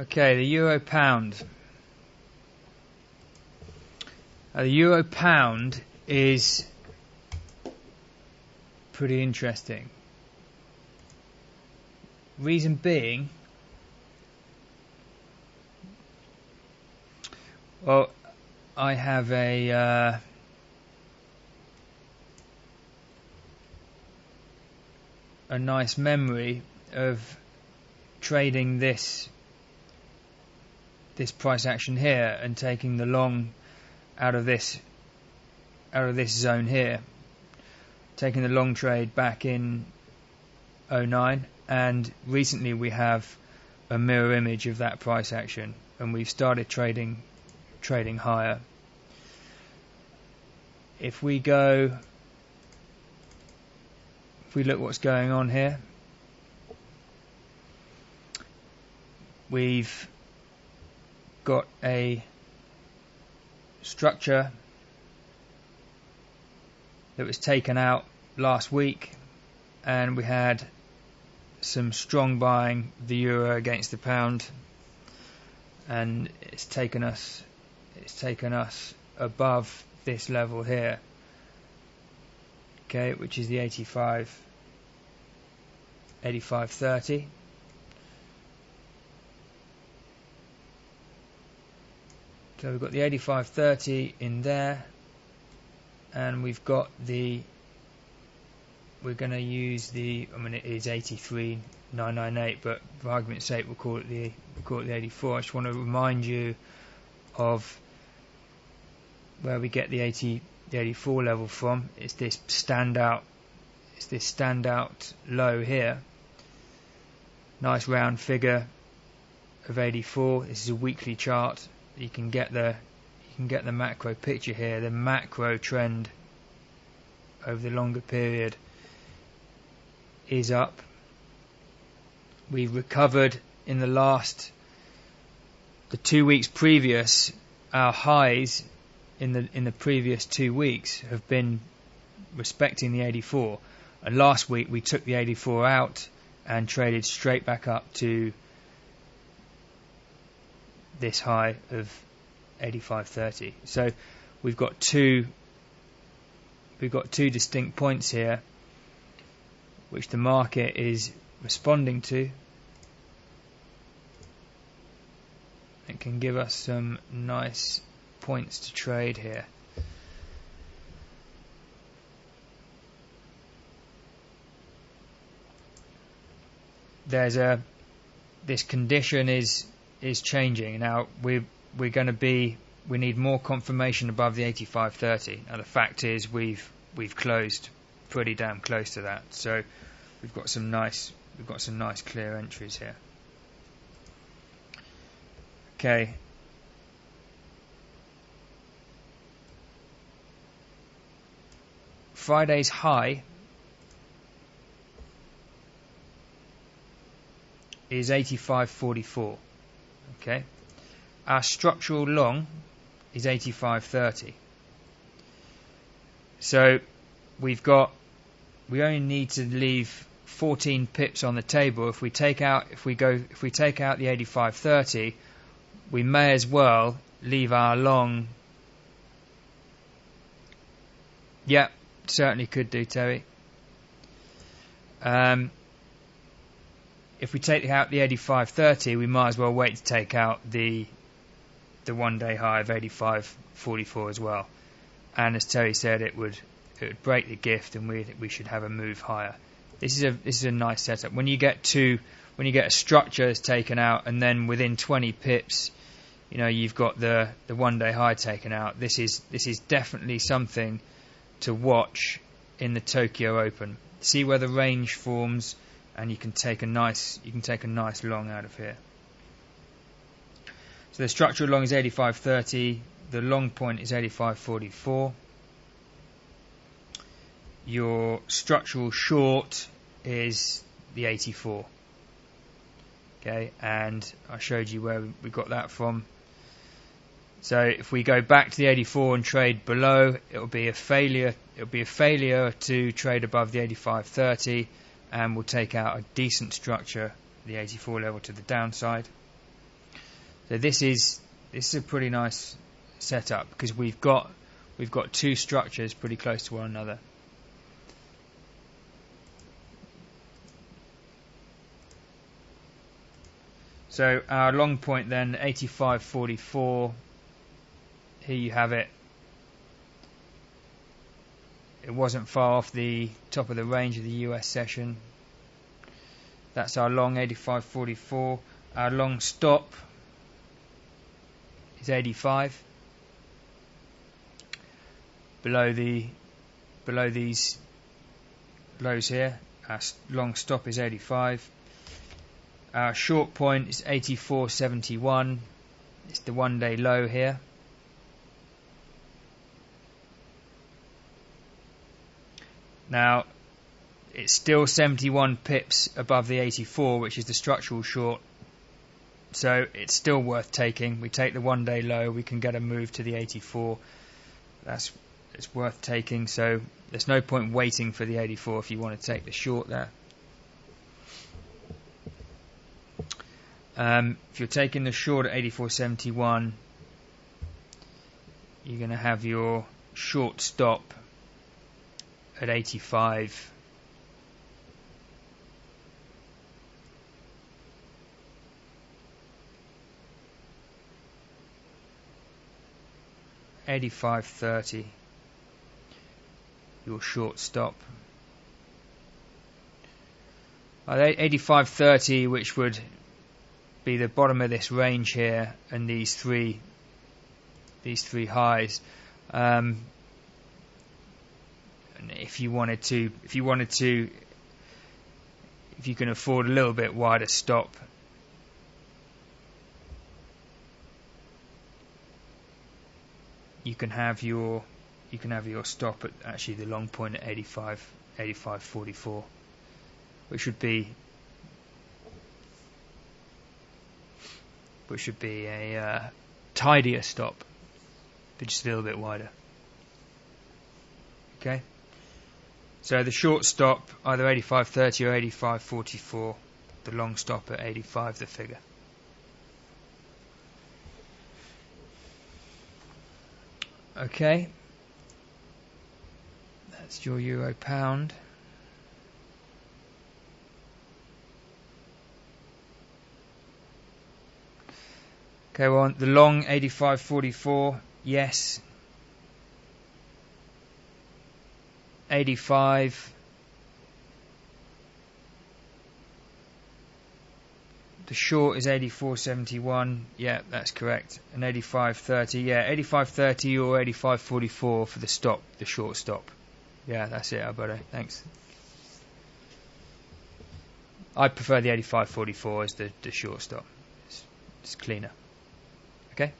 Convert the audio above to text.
Okay, the euro pound. The euro pound is pretty interesting. Reason being, well, I have a nice memory of trading this price action here and taking the long out of this zone here, taking the long trade back in 09, and recently we have a mirror image of that price action, and we've started trading higher. If we look what's going on here, we've got a structure that was taken out last week, and we had some strong buying the euro against the pound, and it's taken us above this level here, okay, which is the 85.30. So we've got the 85.30 in there, and we've got we're going to use it is 83.998, but for argument's sake we'll call it the 84. I just want to remind you of where we get the 84 level from. It's this standout low here. Nice round figure of 84. This is a weekly chart. You can get the macro picture here. The macro trend over the longer period is up. We've recovered in the 2 weeks previous. Our highs in the previous 2 weeks have been respecting the 84, and last week we took the 84 out and traded straight back up to this high of 85.30. So we've got two distinct points here which the market is responding to. It can give us some nice points to trade here. This condition is changing now. We need more confirmation above the 85.30. Now the fact is we've closed pretty damn close to that, so we've got some nice clear entries here. Okay. Friday's high is 85.44. Okay. Our structural long is 85.30. So we only need to leave 14 pips on the table. If we take out the 85.30, we may as well leave our long. Yeah, certainly could do, Terry. If we take out the 85.30, we might as well wait to take out the 1 day high of 85.44 as well. And as Terry said, it would break the gift, and we should have a move higher. This is a nice setup. When you get a structure that's taken out, and then within 20 pips, you've got the 1 day high taken out. This is definitely something to watch in the Tokyo Open. See where the range forms, and you can take a nice long out of here. So the structural long is 85.30. The long point is 85.44. Your structural short is the 84. Okay, and I showed you where we got that from. So if we go back to the 84 and trade below, it'll be a failure. It'll be a failure to trade above the 85.30, and we'll take out a decent structure, the 84 level, to the downside. So this is a pretty nice setup because we've got two structures pretty close to one another. So our long point then, 85.44. Here you have it. It wasn't far off the top of the range of the US session. That's our long, 85.44. Our long stop is 85. Below these lows here, our long stop is 85. Our short point is 84.71. It's the one-day low here. Now, it's still 71 pips above the 84, which is the structural short. So it's still worth taking. We take the one-day low, we can get a move to the 84. It's worth taking. So there's no point waiting for the 84 if you want to take the short there. If you're taking the short at 84.71, you're going to have your short stop at 85. $85.30, your short stop. 85.30, which would be the bottom of this range here, and these three highs. And if you can afford a little bit wider stop, you can have your stop at actually the long point at 85.44, which should be a tidier stop, but just a little bit wider. Okay, so the short stop either 85.30 or 85.44, the long stop at 85, the figure. Okay, that's your euro pound. Okay, well, the long 85.44, yes. 85. The short is 84.71. Yeah, that's correct. And 85.30. Yeah, 85.30 or 85.44 for the stop, the short stop. Yeah, that's it, Alberto. Thanks. I prefer the 85.44 as the short stop. It's cleaner. Okay.